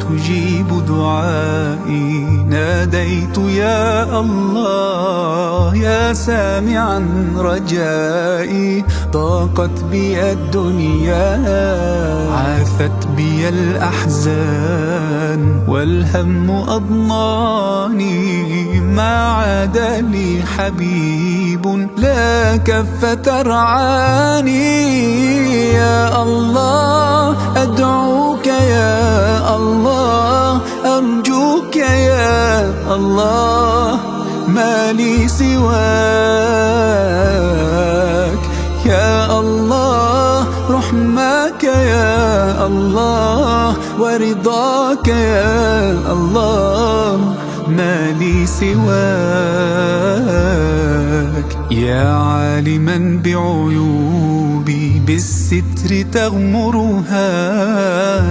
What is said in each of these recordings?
تجيب دعائي ناديت يا الله يا سامعا رجائي. ضاقت بي الدنيا عاثت بي الأحزان والهم أضناني. ما عاد لي حبيب لا كف ترعاني. يا الله أدعوك يا الله أرجوك يا الله ما لي سواك. يا الله رحمك يا الله ورضاك يا الله ما لي سواك. يا عالما بعيوبي بالستر تغمرها.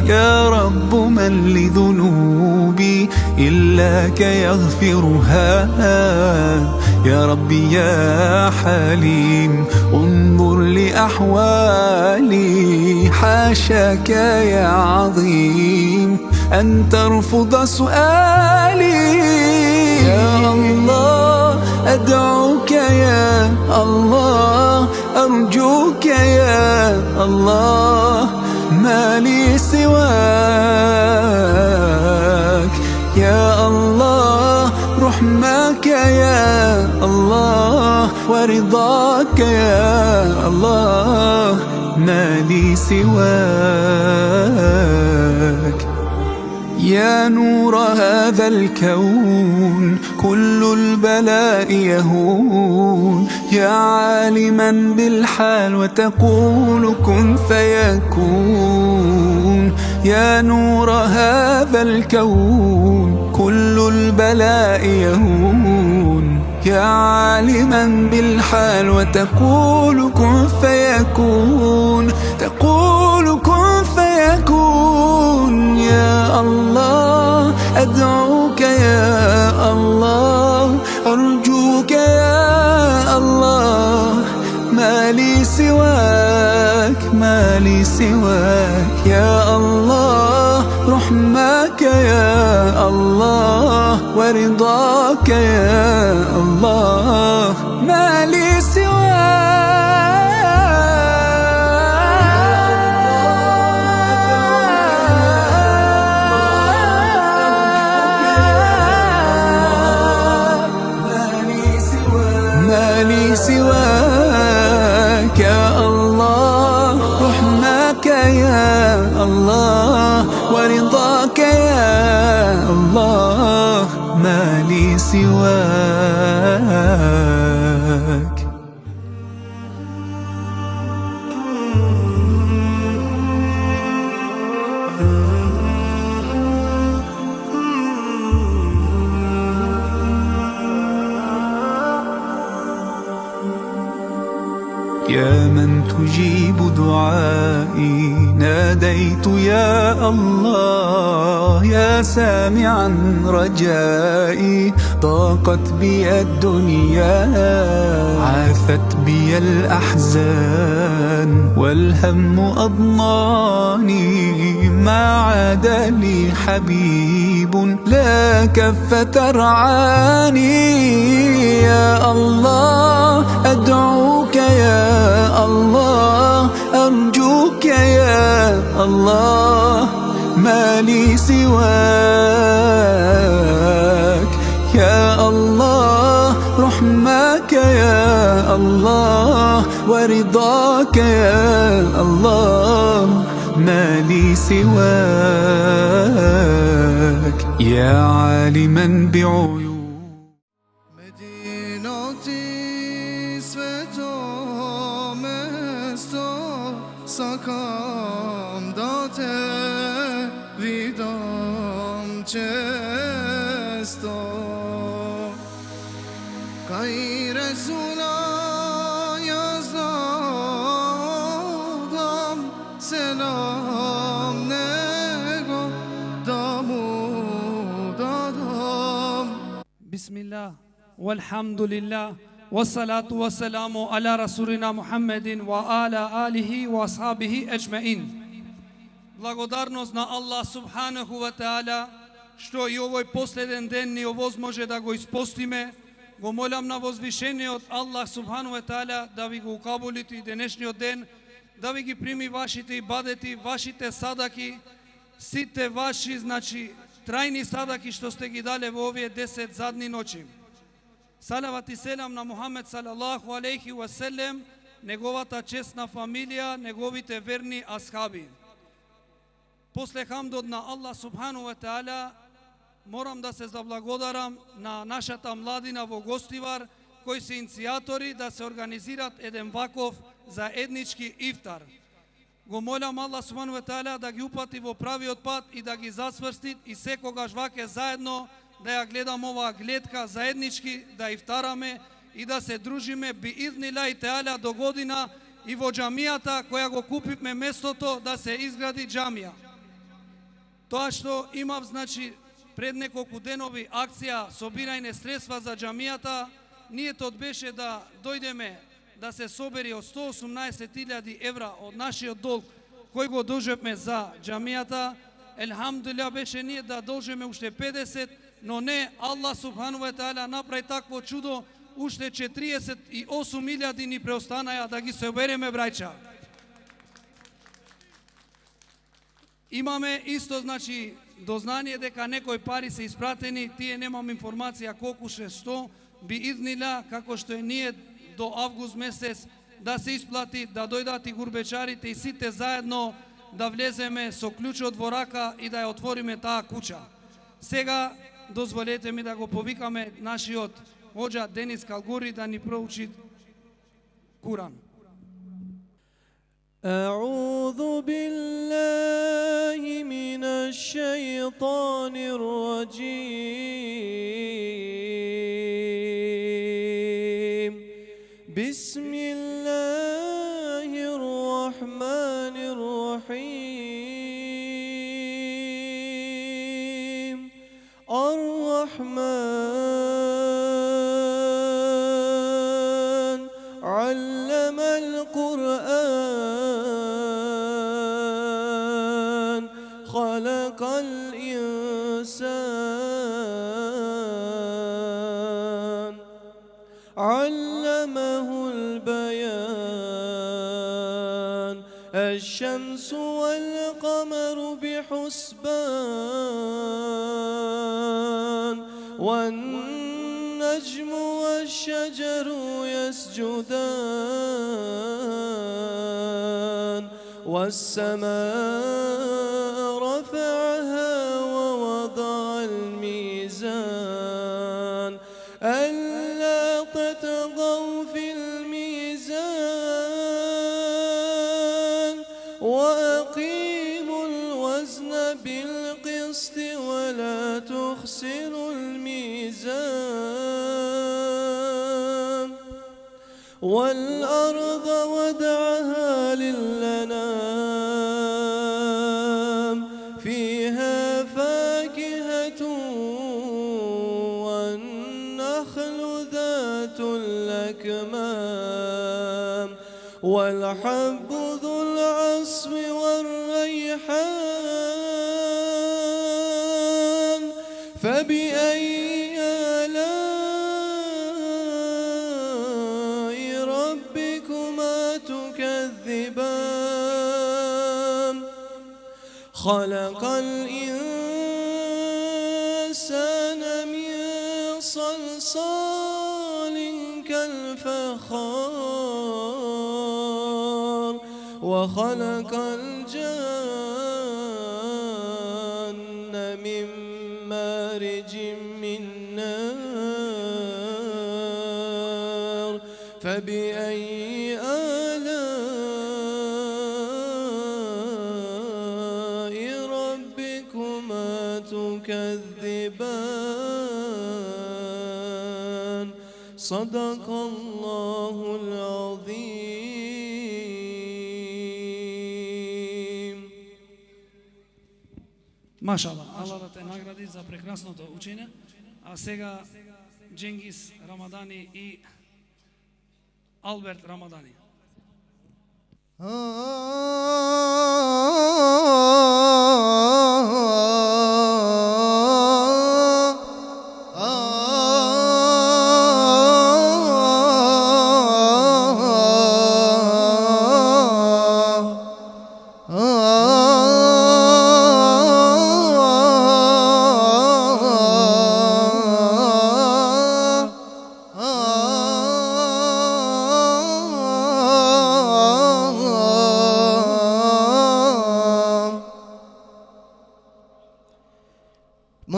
يا رب من لذنوبي إلاك يغفرها. يا ربي يا حليم انظر لأحوالي. حاشاك يا عظيم أن ترفض سؤالي. يا الله أدعوك يا الله أرجوك يا الله ما لي سواك. يا الله رحمك يا الله ورضاك يا الله ما لي سواك. يا نور هذا الكون كل البلاء يهون. يا عالما بالحال وتقول كن فيكون. يا نور هذا الكون كل البلاء يهون. يا عالما بالحال وتقول كن فيكون. تقول كن فيكون. يا الله أدعوك يا الله أرجوك يا الله ما لي سواك ما لي سواك. يا الله رحمك يا الله ورضاك يا الله ما لي سواك. ما لي سواك يا الله رحمك يا الله ورضاك يا الله ما لي سواك. يا من تجيب دعائي ناديت يا الله يا سامعا رجائي. ضاقت بي الدنيا عاثت بي الأحزان والهم أضناني. ما عاد لي حبيب لا كف ترعاني. يا الله أدعوك يا الله أرجوك يا الله ما لي سواك. يا الله رحمك يا الله ورضاك يا الله ما لي سواك. يا عالما بعيوبي sakam date vidam cesto kai resula yazdam selam nego damu dadam. Bismillah walhamdulillah والصلاة والسلام على رسولنا محمد وعلى آله وأصحابه أجمعين. благодарност на Аллах субханаху ва таала, што и овој последен ден ни овозможи да го испостиме. Го молам на возвишениот Аллах субханаху ва таала да ви го укабулите и денешниот ден, да ви ги прими вашите ибадети, вашите садаки, сите ваши, трајни садаки што сте ги дале во овие 10 задни ночи. Салават и селам на Мухамед салалаху алейхи ва селем, неговата честна фамилија, неговите верни асхаби. После хамдот на Аллах субхану ва таала, морам да се заблагодарам на нашата младина во Гостивар, кои се иницијатори да се организират еден ваков заеднички ифтар. Го молам Аллах субхану ва таала да ги упати во правиот пат и да ги засврсти и секогаш ваке заедно да ја гледам оваа гледка заеднички, да ифтараме и да се дружиме би иднилај теала до година и во џамијата која го купивме местото да се изгради џамија. Тоа што имав, пред неколку денови акција собирање средства за џамијата, ниетот беше да дојдеме да се собери од 118.000 евра од нашиот долг кој го должевме за џамијата. Елхамдулилlah беше ние да должиме уште 50, но не, Аллах субхану ва таала направи такво чудо, уште 48.000 ни преостанаја да ги собереме, браќа. Имаме исто, дознание дека некои пари се испратени, тие немам информација колку што би иднила, како што е ние до август месец да се исплати, да дојдат и гурбечарите и сите заедно да влеземе со клучот во рака и да ја отвориме таа куќа. Сега дозволете ми да го повикаме нашиот хоџа Денис Калгури да ни проучи Куран. أعوذ بالله من الشيطان الرجيم بسم الله الرحمن الرحيم الرحمن علم القرآن خلق الإنسان علمه البيان الشمس والقمر بحسبان والنجم والشجر يسجدان والسماء رفعها ووضع الميزان ألا تطغوا في الميزان وأقيموا الوزن بالقسط ولا تخسروا الميزان والأرض وضعها للأنام فيها فاكهة والنخل ذات الأكمام والحب ذو العصف والريحان فبأي آلاء ربكما تكذبان خلق الإنسان من صلصال كالفخار وخلق الجن من مارج من نار فبأي آلاء ربكما تكذبان صدق الله العظيم. Машала, Аллах да те награди за прекрасното учење. А сега Дженгис Рамадани и Алберт Рамадани.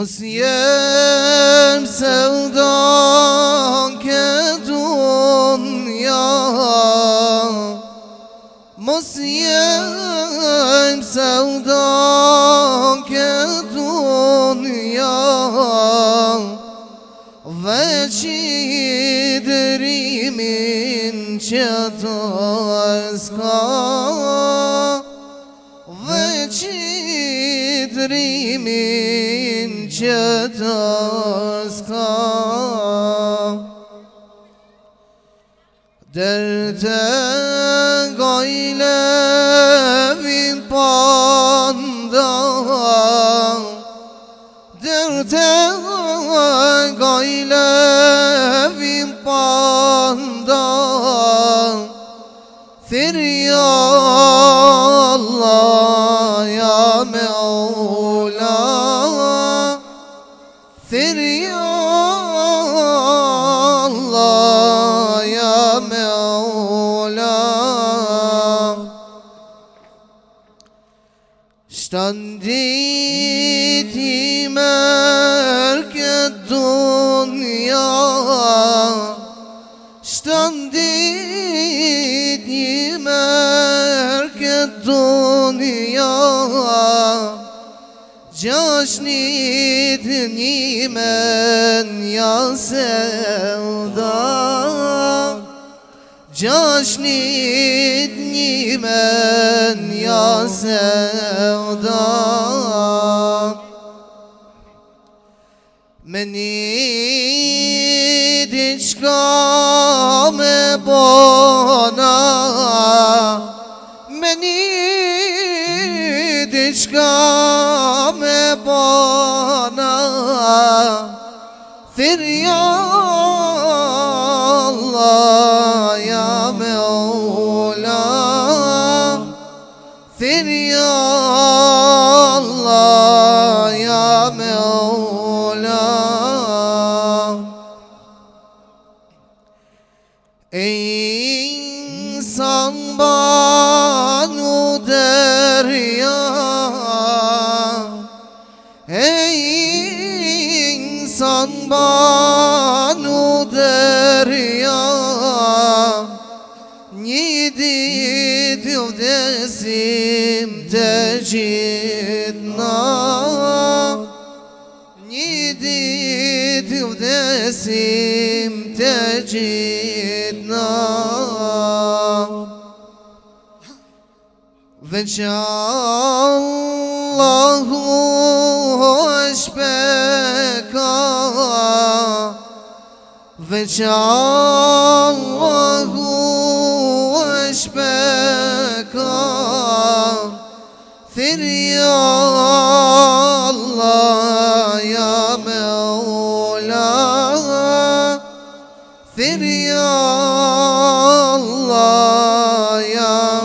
مسيم سوداك دنيا مسيم سوداك دنيا وشيدري من شتاسكا وشيدري من شتاسكا درته قايله من پاندا درته قايله من پاندا فريا الله يا مولا فريا الله يا مولا اشتنديت مركز الدنيا اشتنديت مركز الدنيا جاشنيتني من يا سودا جاشنيتني من يا سودا مني دشكام بانا مني دشكام بانا فريا الله يا مولا فريا الله يا مولا İnsan banu derya Ey insan banu derya Nidi divdesim tecidna Nidi divdesim tecidna Veçallahu eşbeka Veçallahu eşbeka Firya Allah ya Mevla Firya Allah ya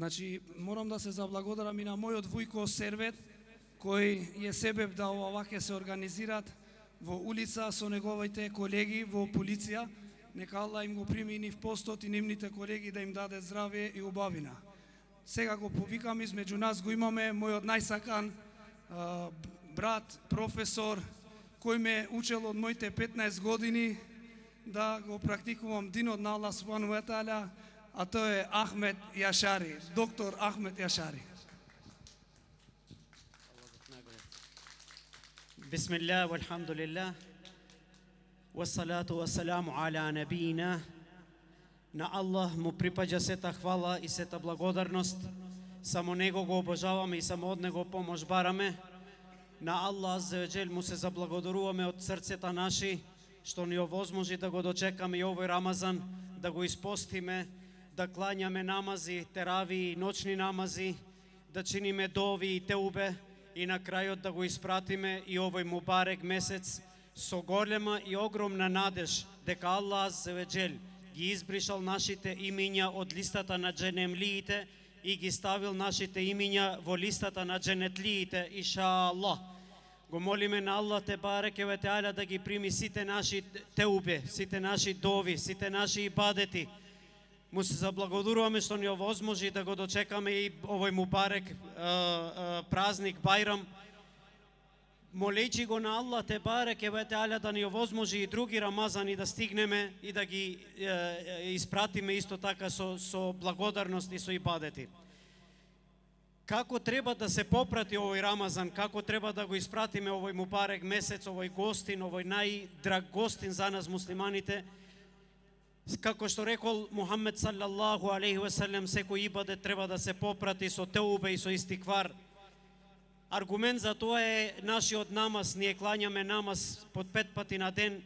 Значи, морам да се заблагодарам и на мојот вујко Сервет, кој е себеб да ова ќе се организират во улица со неговите колеги во полиција. Нека Аллах им го прими нив постот и нивните колеги да им даде здравје и убавина. Сега го повикам, измеѓу нас го имаме мојот најсакан брат, професор, кој ме учел од моите 15 години да го практикувам динот на Аллах субхану ва таала, а тој е Ахмет Јашари, доктор Ахмет Јашари. Бисмилlah, walhamdulillah, wassalatu wassalamu ala nabijina. На Аллах му припаѓа сета хвала и сета благодарност. Само Него го обожаваме и само од Него помош бараме. На Аллах аззаваџел му се заблагодаруваме од срцета наши, што ни овозможи да го дочекаме и овој Рамазан, да го испостиме, да клањаме намази, терави и ночни намази, да чиниме дови и теубе и на крајот да го испратиме и овој мубарек месец со голема и огромна надеж дека Аллах аззаваџел ги избришал нашите имиња од листата на дженемлиите и ги ставил нашите имиња во листата на дженетлиите, иншааллах. Го молиме на Аллах те бареке ве теала да ги прими сите наши теубе, сите наши дови, сите наши ибадети Му се заблагодаруваме што ни овозможи да го дочекаме и овој мубарек празник Бајрам, молејќи го на Аллах те бареке ве теаля да ни овозможи и други Рамазани да стигнеме и да ги испратиме исто така со благодарност и со ибадети. Како треба да се попрати овој Рамазан, како треба да го испратиме овој мубарек месец, овој гостин, овој најдраг гостин за нас муслиманите. Како што рекол Мухаммед саллаллаху алейхи ве селем, секој ибадет треба да се попрати со теубе и со истиквар. Аргумент за тоа е нашиот намаз, ние клањаме намаз под 5 пати на ден,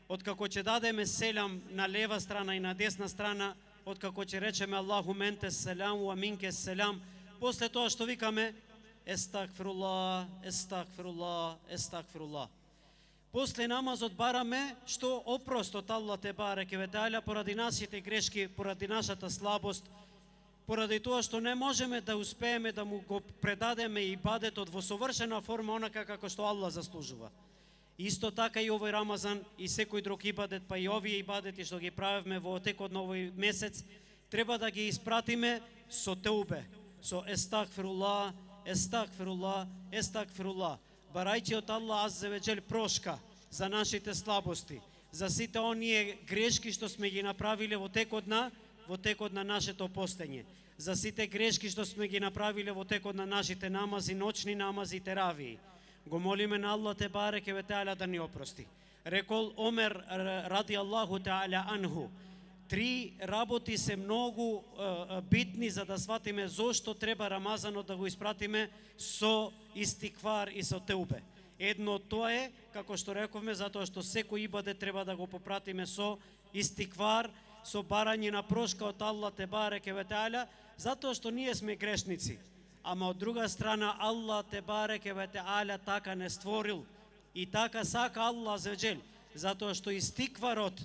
откако ќе дадеме селам на лева страна и на десна страна, откако ќе речеме Аллаху менте селам ва минке селам, после тоа што викаме естагфируллах, естагфируллах, естагфируллах. После намазот бараме што опрост од Аллах те бареке ве теаля поради нашите грешки, поради нашата слабост, поради тоа што не можеме да успееме да му го предадеме ибадетот во совршена форма онака како што Аллах заслужува. Исто така и овој Рамазан и секој друг ибадет, па и овие ибадети што ги правевме во текот на овој месец, треба да ги испратиме со теубе, со естагфируллах, естагфируллах, естагфируллах, барајќи од Аллах аззе ве џел прошка за нашите слабости, за сите оние грешки што сме ги направиле во текот на нашето постење, за сите грешки што сме ги направиле во текот на нашите намази, ночни намази и теравии. Го молиме на Аллах те бареке ве теаля да ни опрости. Рекол Омер ради Аллаху теаля анху, 3 работи се многу битни за да сватиме зошто треба Рамазанот да го испратиме со истиквар и со теубе. Едно од тоа е, како што рековме, затоа што секој ибадет треба да го попратиме со истиквар, со барање на прошка од Аллах те бареке ве теаля, затоа што ние сме грешници. Ама од друга страна Аллах те бареке ве теаля така не створил и така сака Аллах зеџел, затоа што истикварот,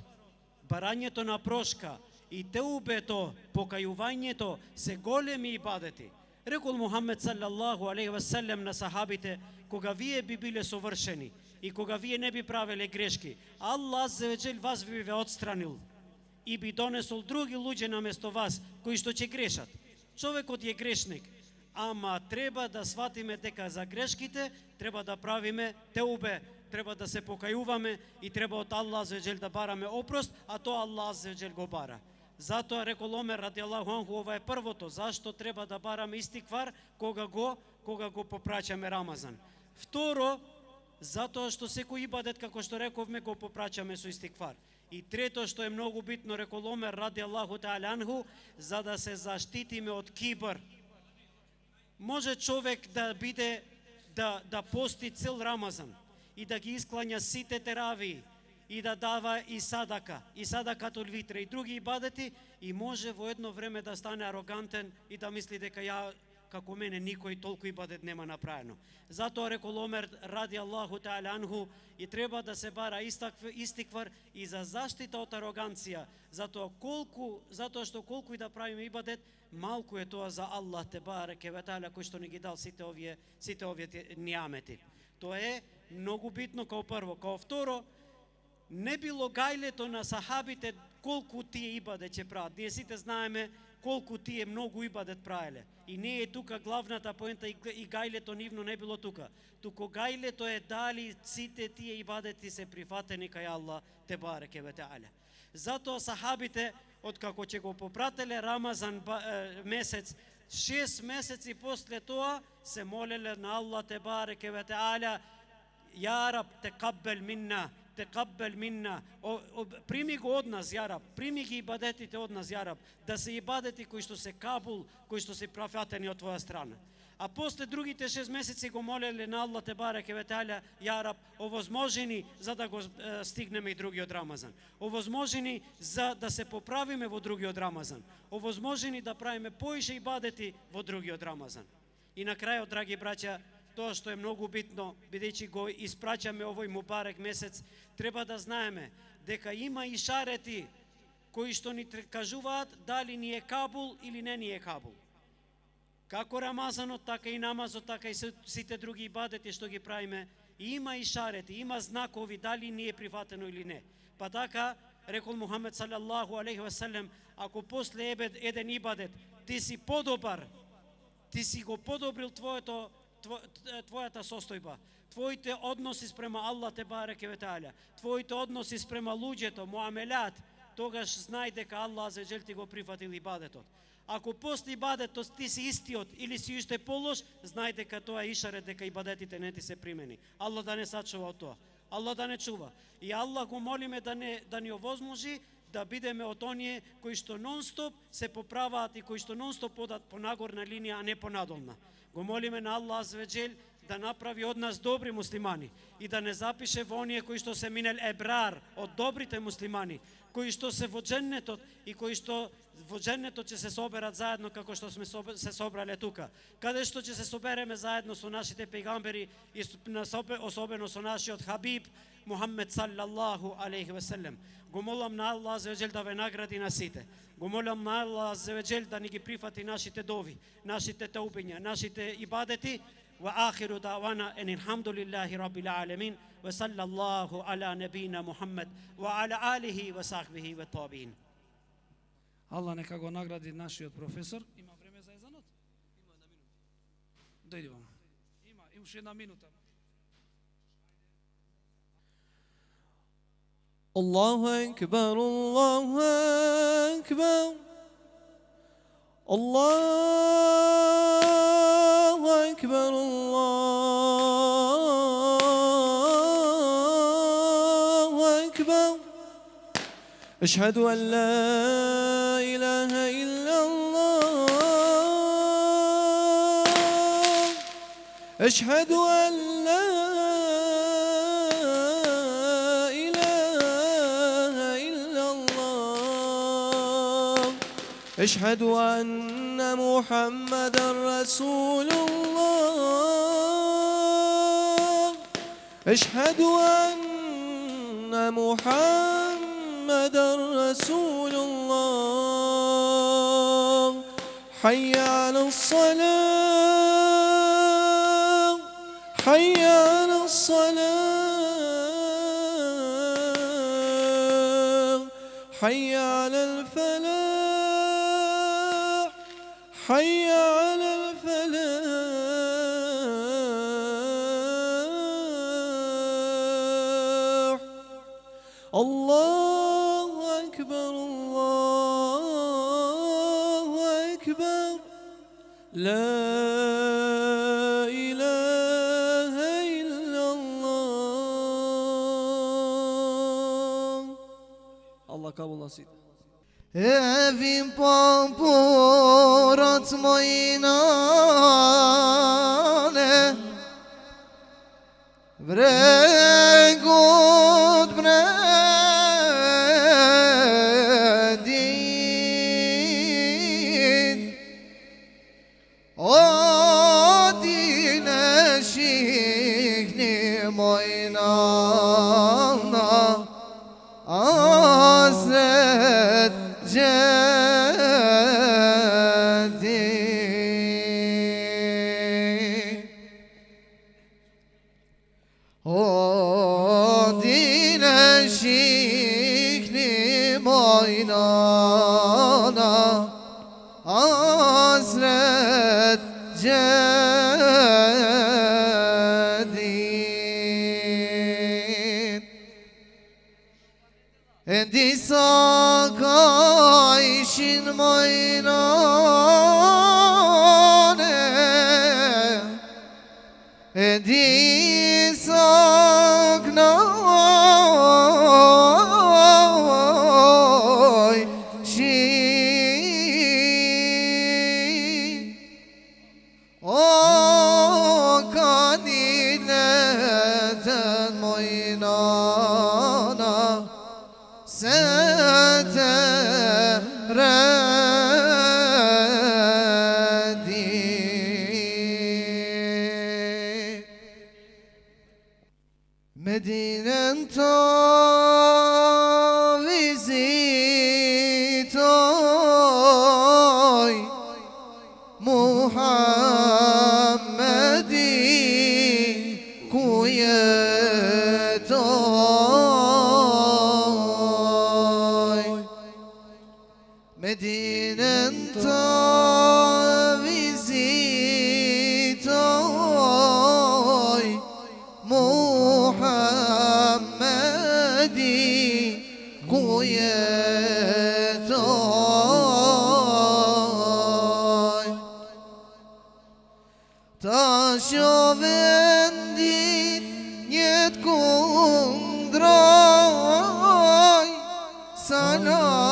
барањето на прошка и теубето, покајувањето се големи ибадети. Рекол Мухаммед саллаллаху алейхи ве селем на сахабите, кога вие би биле совршени и кога вие не би правеле грешки, Аллах зеџел вас би ве отстранил и би донесол други луѓе наместо вас кои што ќе грешат. Човекот е грешник, ама треба да сватиме дека за грешките треба да правиме теубе, треба да се покајуваме и треба од Аллах зеџел да бараме опрост, а тоа Аллах зеџел го бара. Затоа рекол Омер ради Аллаху анху, ова е првото, зашто треба да бараме истиквар кога го попраќаме Рамазан. Второ, затоа што секој ибадет, како што рековме, го попраќаме со истиквар. И трето, што е многу битно, рекол Омер ради Аллаху теаля анху, за да се заштитиме од кибр. Може човек да биде да пости цел Рамазан и да ги исклања сите теравии и да дава и садакатул витре и други ибадети, и може во едно време да стане арогантен и да мисли дека ја како мене никој толку ибадет нема направено. Затоа рекол Омер ради Аллаху теаля анху, и треба да се бара истиквар и за заштита од ароганција, затоа што колку и да правиме ибадет, малку е тоа за Аллах те бареке ве теаля кој што ни ги дал сите овие ниамети. Тоа е многу битно као прво. Као второ, не било гајлето на сахабите колку тие ибадет ќе прават. Ние сите знаеме колку тие многу ибадет правеле. И не е тука главната поента и гајлето нивно не било тука. Туку гајлето е дали сите тие ибадети се прифатени кај Аллах те бареке ве теаля. Затоа сахабите, откако ќе го попрателе Рамазан месец, 6 месеци после тоа се молеле на Аллах те бареке ве теаля, ја Раб текаббел минна, текаббел минна, прими го од нас, ја Раб, прими ги ибадетите од нас, ја Раб, да се ибадети кои што се кабул, кои што се прифатени од твоја страна. А после другите 6 месеци го молеле на Аллах те бареке ве теаля, ја Раб, овозможени за да го стигнеме и другиот Рамазан, овозможени за да се поправиме во другиот Рамазан, овозможени да правиме поише ибадети во другиот Рамазан. И на крајот, драги браќа, тоа што е многу битно, бидејќи го испраќаме овој мубарек месец, треба да знаеме дека има и шарети кои што ни кажуваат дали ни е кабул или не ни е кабул. Како Рамазанот, така и намазот, така и сите други ибадети што ги правиме, има и шарети, има знакови дали ни е прифатено или не. Па така, Рекол Мухамед салаллаху алейхи ве селем, ако после еден ибадет ти си подобар, ти си го подобрил твојата состојба, твоите односи спрема Аллах те бареке ве таала, твоите односи спрема луѓето, муамелат, тогаш знај дека Аллах аззаваџел ти го прифатил ибадетот. Ако после ибадетот ти си истиот или си уште полош, знај дека тоа е ишарет дека ибадетите не ти се примени. Аллах да не сачува од тоа. Аллах да не чува. И Аллах го молиме да ни овозможи да бидеме од оние кои што нон-стоп се поправаат и кои што нон-стоп одат по нагорна линија, а не по надолна. Го молиме на Аллах аззаваџел да направи од нас добри муслимани и да не запише во оние кои што се минел ебрар, од добрите муслимани, кои што се во дженнетот и кои што во дженнетот ќе се соберат заедно како што сме се собрале тука, каде што ќе се собереме заедно со нашите пејгамбери и особено со нашиот Хабиб Мухаммед салаллаху алейхи ве селем. Го молам на Аллах аззаваџел да ве награди на сите. Го молам на Аллах аззаваџел да ни ги прифати нашите дови, нашите таубиња, нашите ибадети. وآخر دعوانا أن الحمد لله رب العالمين وصلى الله على نبينا محمد وعلى آله وصحبه والتابعين. Allah neka го награди нашиот професор. Има време за езанот? Има една минута. Дојди вам. Има уште една минута. الله أكبر الله أكبر الله أكبر الله أكبر أشهد أن لا إله إلا الله أشهد أن لا إله إلا الله أشهد أن محمدا رسول الله أشهد أن محمدا رسول الله حي على الصلاة حي على الصلاة حي على الفلاح حي على الفلاح الله أكبر الله أكبر لا إله إلا الله الله قبول نصيب Evim papurat mojnane Vregut bredin Odine šikni mojnana Hazret Cedi O dine şikni moynana Hazret Cedi Endi sakayşin moynane Endi saknayşin O kanileten moynana Setere vizitoj Muhammedi kujetoj. Ta shovendi njet kundroj salavate,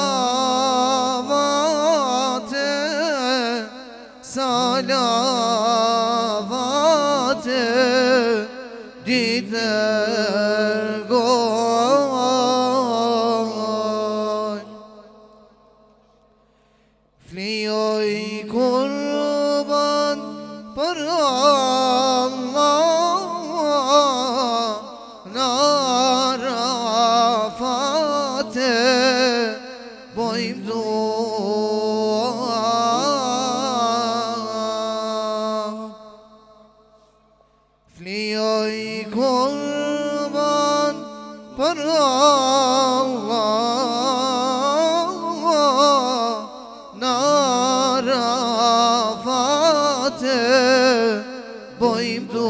salavate ditergoj. Flijoj kurban për Allah në Arafate bojmë dua. Flijoj kurban për Allah në Arafate bojmë dua.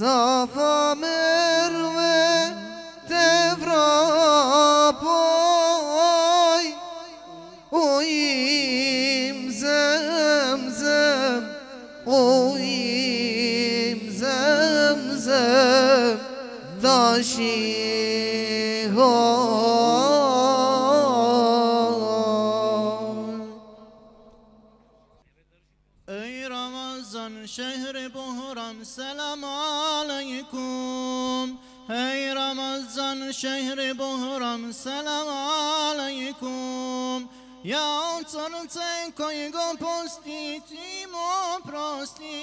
Safa Merve te vrapoj, ujim zemzem, ujim zemzem ta shihoj. Ey Ramazan şehri buhram selam aleykum. Ey Ramazan şehri buhram selam aleykum. Ja otvorce koji go postitimo prosti,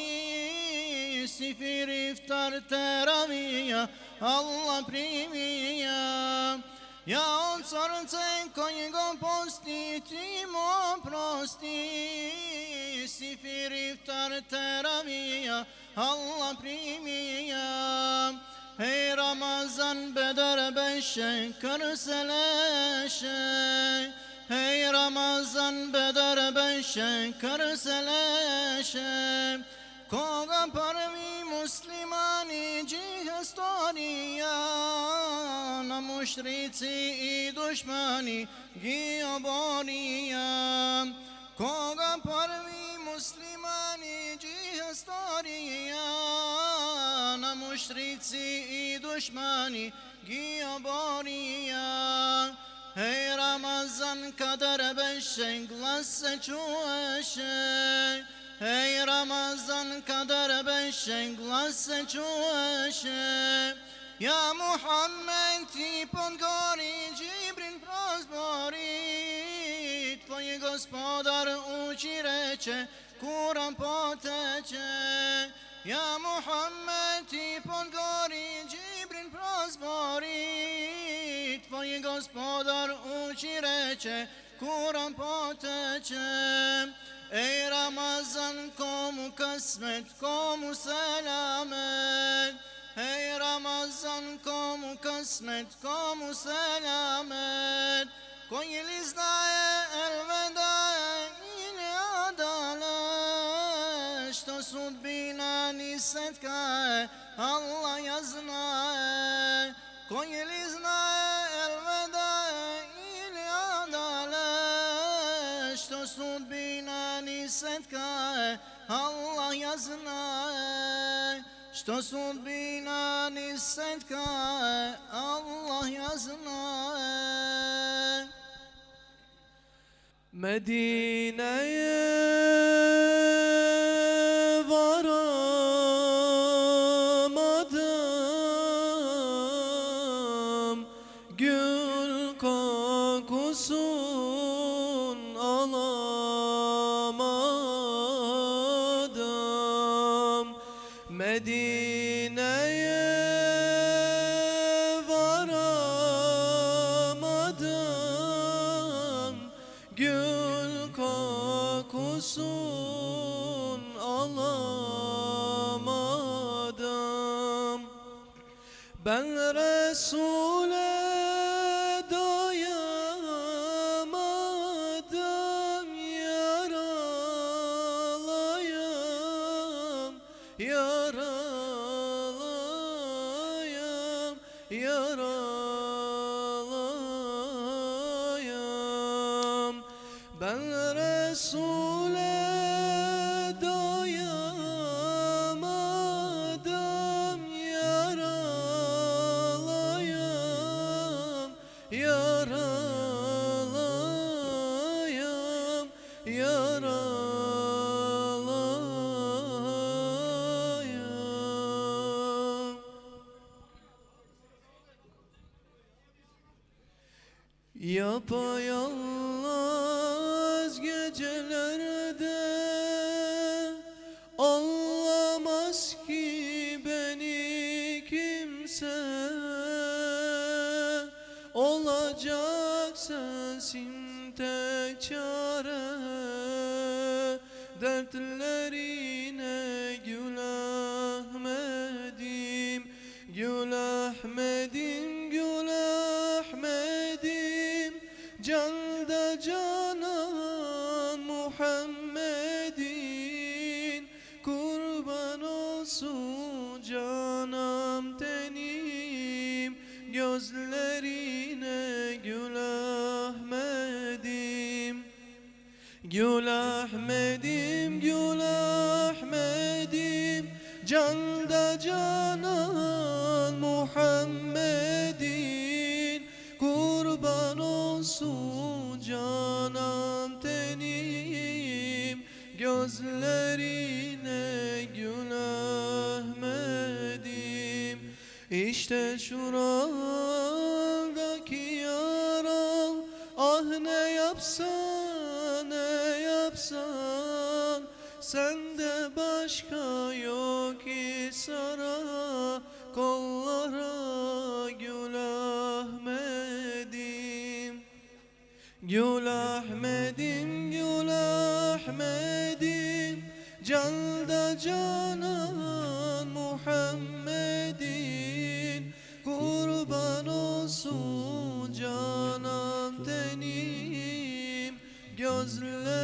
sifir iftar teravija Allah primija. Ja otvorce koji go postitimo prosti, sifir iftar teravija Allah primija. Hey Ramazan bedar beşe kırseleşe. Hey Ramazan bedar beşe kırseleşe. Koga prvi muslimani džihastorija, na mušrici i dušmani gioborija. Koga prvi muslimani džihastorija, na mušrici i dušmani gioborija. Hey Ramazan kadar beşe glas se čueše. Hey Ramazan kadar beşe glas se čueše. Ja Muhammed ti pod gori Džibrin prozbori, tvoj gospodar uči reče, Kuran poteče. Ja Muhammed ti pod gori Džibrin prozbori, tvoj gospodar uči reče, Kuran poteče. Ey Ramazan komu kısmet, komu selamet. Ey Ramazan komu kısmet, komu selamet. Koji znaje elveda ili adalet, što sudbina ni setka je, Allah ja znaje. Koji znaje elveda ili adalet, što sudbina ni setka je, Allah ja znaje. Što sudbina ni setka je, Allah ja znaje. Medine'ye varamadım, gül kokusun alamadım. Medine'ye varamadım, gül kokusun alamadım. Ben Resul'e doyamadım, yaralayam, yaralayam, yaralayam. Ben Resul'e doyamadım, yaralayam, yaralayam, yaralayam. Yapayalnız gecelerde anlamaz ki beni kimse, olacak sensin tek çare, dertlerine gül Ahmedim, gül Ahmedim, gül Ahmedim, canda canan Muhammedin, kurban olsun canım tenim, gözlerine gül Ahmedim, gül Ahmedim, gül Ahmedim, canda canan Muhammedin, kurban olsun canım tenim, gözlerine gül Ahmedim. İşte şuradaki yaram, ah ne yapsan, ne yapsan, sende başka yok ki sara kollara gül Ahmedim, gül Ahmedim, gül Ahmedim, canda canan Muhammedin, kurban olsun canım tenim, gözler